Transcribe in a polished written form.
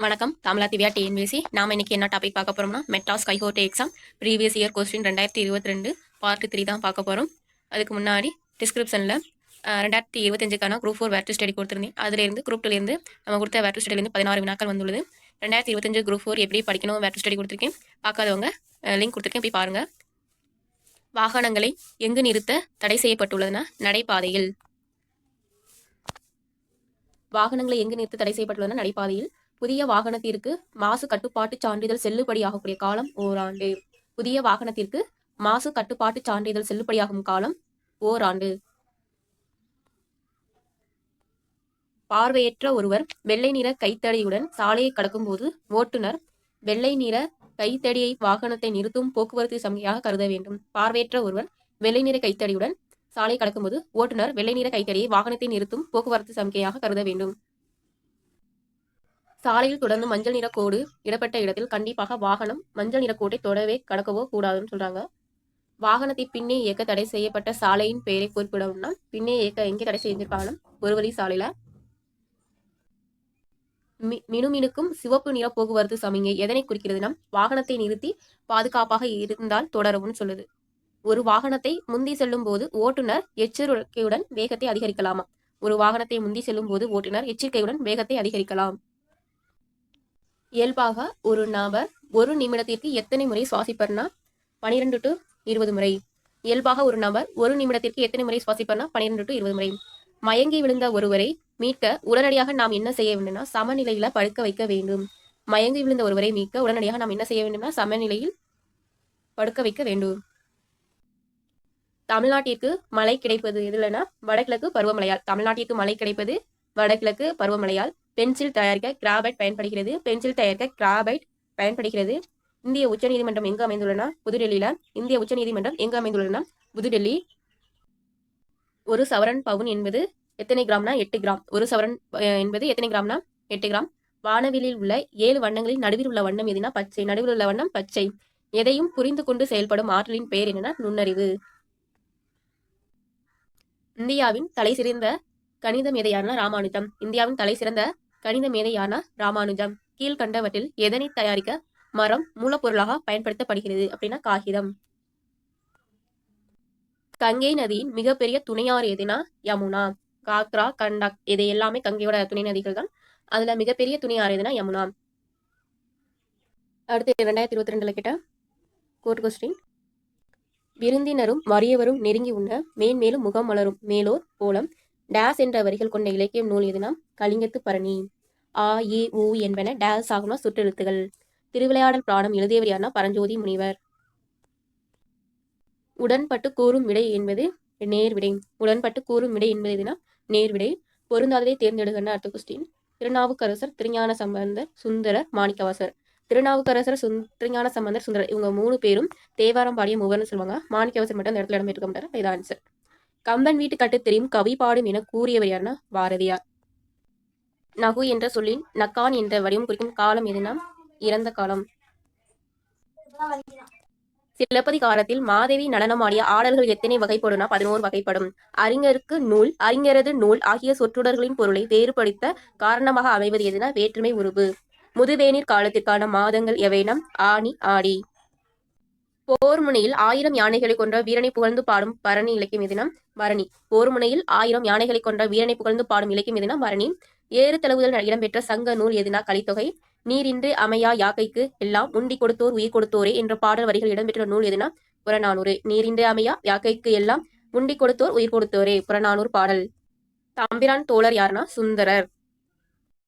வணக்கம். தமிழா திவ்யா டிஎன்பிஎஸ்சி. நாம இன்னைக்கு என்ன டாபிக் பார்க்க போறோம்னா, Madras high court exam previous year question 2022 part 3 தான் பார்க்க போறோம். அதுக்கு முன்னாடி டிஸ்கிரிப்ஷன்ல 2025க்கான குரூப் 4 வேர் டு ஸ்டடி கொடுத்துருந்தேன். அதுலேருந்து குரூப் 2லேருந்து நம்ம கொடுத்த வேர் டு ஸ்டடிலேருந்து 16 வினாக்கள் வந்துள்ளது. 2025 குரூப் 4 எப்படி படிக்கணும் வேர் டு ஸ்டடி கொடுத்துருக்கேன். பார்க்காதவங்க லிங்க் கொடுத்துருக்கேன், போய் பாருங்க. வாகனங்களை எங்கு நிறுத்த தடை செய்யப்பட்டுள்ளதுன்னா, நடைபாதையில். வாகனங்களை எங்கு நிறுத்த தடை செய்யப்பட்டுள்ளதுன்னா, நடைபாதையில். புதிய வாகனத்திற்கு மாசு கட்டுப்பாட்டு சான்றிதழ் செல்லுபடியாகக்கூடிய காலம் ஓராண்டு. புதிய வாகனத்திற்கு மாசு கட்டுப்பாட்டு சான்றிதழ் செல்லுபடியாகும் காலம் ஓராண்டு. பார்வையற்ற ஒருவர் வெள்ளை நிற கைத்தடியுடன் சாலையை கடக்கும் போது ஓட்டுநர் வெள்ளை நிற கைத்தடியை வாகனத்தை நிறுத்தும் போக்குவரத்து சமிக்கையாக கருத வேண்டும். பார்வையற்ற ஒருவர் வெள்ளை நிற கைத்தடியுடன் சாலை கடக்கும்போது ஓட்டுநர் வெள்ளை நிற கைத்தடியை வாகனத்தை நிறுத்தும் போக்குவரத்து சமிக்கையாக கருத வேண்டும். சாலையில் தொடர்ந்து மஞ்சள் நிற கோடு இடப்பட்ட இடத்தில் கண்டிப்பாக வாகனம் மஞ்சள் நிற கோட்டை தொடவே கடக்கவோ கூடாதுன்னு சொல்றாங்க. வாகனத்தை பின்னே இயக்க தடை செய்யப்பட்ட சாலையின் பெயரை குறிப்பிடணும்னா, பின்னே இயக்க எங்கே தடை செஞ்சிருக்காங்கன்னா, ஒரு வழி சாலையில. மினுமினுக்கும் சிவப்பு நிற போக்குவரத்து சமிகை எதனை குறிக்கிறதுனா, வாகனத்தை நிறுத்தி பாதுகாப்பாக இருந்தால் தொடரவும் சொல்லுது. ஒரு வாகனத்தை முந்தி செல்லும் போது ஓட்டுநர் எச்சரிக்கையுடன் வேகத்தை அதிகரிக்கலாமா? ஒரு வாகனத்தை முந்தி செல்லும் போது ஓட்டுநர் எச்சரிக்கையுடன் வேகத்தை அதிகரிக்கலாம். இயல்பாக ஒரு நபர் ஒரு நிமிடத்திற்கு எத்தனை முறை சுவாசிப்பார்னா 12 to 20 முறை. இயல்பாக ஒரு நபர் ஒரு நிமிடத்திற்கு எத்தனை முறை சுவாசிப்பார்னா 12 to 20 முறை. மயங்கி விழுந்த ஒருவரை மீட்க உடனடியாக நாம் என்ன செய்ய வேண்டும்னா, சமநிலையில படுக்க வைக்க வேண்டும். மயங்கி விழுந்த ஒருவரை மீட்க உடனடியாக நாம் என்ன செய்ய வேண்டும்னா, சமநிலையில் படுக்க வைக்க வேண்டும். தமிழ்நாட்டிற்கு மழை கிடைப்பது எதுலன்னா, வடகிழக்கு பருவமழையால். தமிழ்நாட்டிற்கு மழை கிடைப்பது வடகிழக்கு பருவமழையால். பென்சில் தயாரிக்க கிராபைட் பயன்படுகிறது. பென்சில் தயாரிக்க கிராபைட் பயன்படுகிறது. இந்திய உச்சநீதிமன்றம் எங்கு அமைந்துள்ளன? புதுடெல்லியில. இந்திய உச்சநீதிமன்றம் எங்கு அமைந்துள்ளன? புதுடெல்லி. ஒரு சவரன் பவுன் என்பது எத்தனை கிராம்னா 8 கிராம். ஒரு சவரன் என்பது எத்தனை கிராம்னா 8 கிராம். வானவிலில் உள்ள 7 வண்ணங்களில் நடுவில் உள்ள வண்ணம் எதுனா பச்சை. நடுவில் உள்ள வண்ணம் பச்சை. எதையும் புரிந்து கொண்டு செயல்படும் ஆற்றலின் பெயர் என்னன்னா, நுண்ணறிவு. இந்தியாவின் தலை சிறந்த கணித மேதையானா ராமானுஜம். இந்தியாவின் தலை சிறந்த கணித மேதையான ராமானுஜம். கீழ்கண்டவற்றில் எதனை தயாரிக்க மரம் மூலப்பொருளாக பயன்படுத்தப்படுகிறது அப்படின்னா, காகிதம். கங்கை நதியின் மிகப்பெரிய துணையாறு எதுனா, யமுனா. காக்ரா, கண்டாக் இது எல்லாமே கங்கையோட துணை நதிகள் தான். அதுல மிகப்பெரிய துணையாறு எதுனா, யமுனா. அடுத்து 2022 கேட்ட கோர்ட் கொஸ்டின். விருந்தினரும் வறியவரும் நெருங்கி உண்ண மேன்மேலும் முகம் மலரும் மேலோர் கோலம் டேஸ் என்ற வரிகள் கொண்ட இலக்கியம் நூல் எதுனா, கலிங்கத்து பரணி. ஆ இ உ என்பன டேஸ் ஆகும்னா சுற்றெழுத்துகள். திருவிளையாடல் பிராணம் எழுதியவர் யாருன்னா, பரஞ்சோதி முனிவர். உடன்பட்டு கூறும் விடை என்பது நேர்விடை. உடன்பட்டு கூறும் விடை என்பது எதுனா, நேர்விடை. பொருந்தாததை தேர்ந்தெடுக்கன்னு அடுத்த கொஸ்டின். திருநாவுக்கரசர், திருஞான சம்பந்தர், சுந்தரர், மாணிக்கவாசர். திருநாவுக்கரசர், திருஞான சம்பந்தர், சுந்தரர் இவங்க 3 பேரும் தேவாரம் பாடிய மூவர்னு சொல்லுவாங்க. மாணிக்கவாசர் மட்டும் அந்த இடத்துல இடம் பெற்றுக்க மாட்டார். இது ஆன்சர். கம்பன் வீட்டு கட்டு தெரியும் கவி பாடும் என கூறியவர் யாருன்னா, பாரதியார். நகு என்ற சொல்லின் நக்கான் என்ற வடிவம் குறிக்கும் காலம் எதுனா, இறந்த காலம். சிலப்பதிகாரத்தில் மாதவி நடனமாடிய ஆடல்கள் எத்தனை வகைப்படும்னா, 11 வகைப்படும். அறிஞருக்கு நூல், அறிஞரது நூல் ஆகிய சொற்றொடர்களின் பொருளை வேறுபடுத்த காரணமாக அமைவது எதுனா, வேற்றுமை உருபு. முதுவேநீர் காலத்திற்கான மாதங்கள் எவைனா, ஆனி, ஆடி. போர் முனையில் 1000 யானைகளை கொன்ற வீரனை புகழ்ந்து பாடும் பரணி இலக்கியம் எதுனா, பரணி. போர் முனையில் 1000 யானைகளை கொன்ற வீரனை புகழ்ந்து பாடும் இலக்கியம் எதுனா, பரணி. ஏறு தழுவுதல் இடம்பெற்ற சங்க நூல் எதுனா, கலித்தொகை. நீரின்றி அமையா யாக்கைக்கு எல்லாம் உண்டி கொடுத்தோர் உயிர் கொடுத்தோரே என்ற பாடல் வரிகள் இடம்பெற்ற நூல் எதுனா, புறநானூறு. நீரின்றி அமையா யாக்கைக்கு எல்லாம் உண்டி கொடுத்தோர் உயிர் கொடுத்தோரே, புறநானூறு பாடல். தம்பிரான் தோழர் யாருன்னா, சுந்தரர்.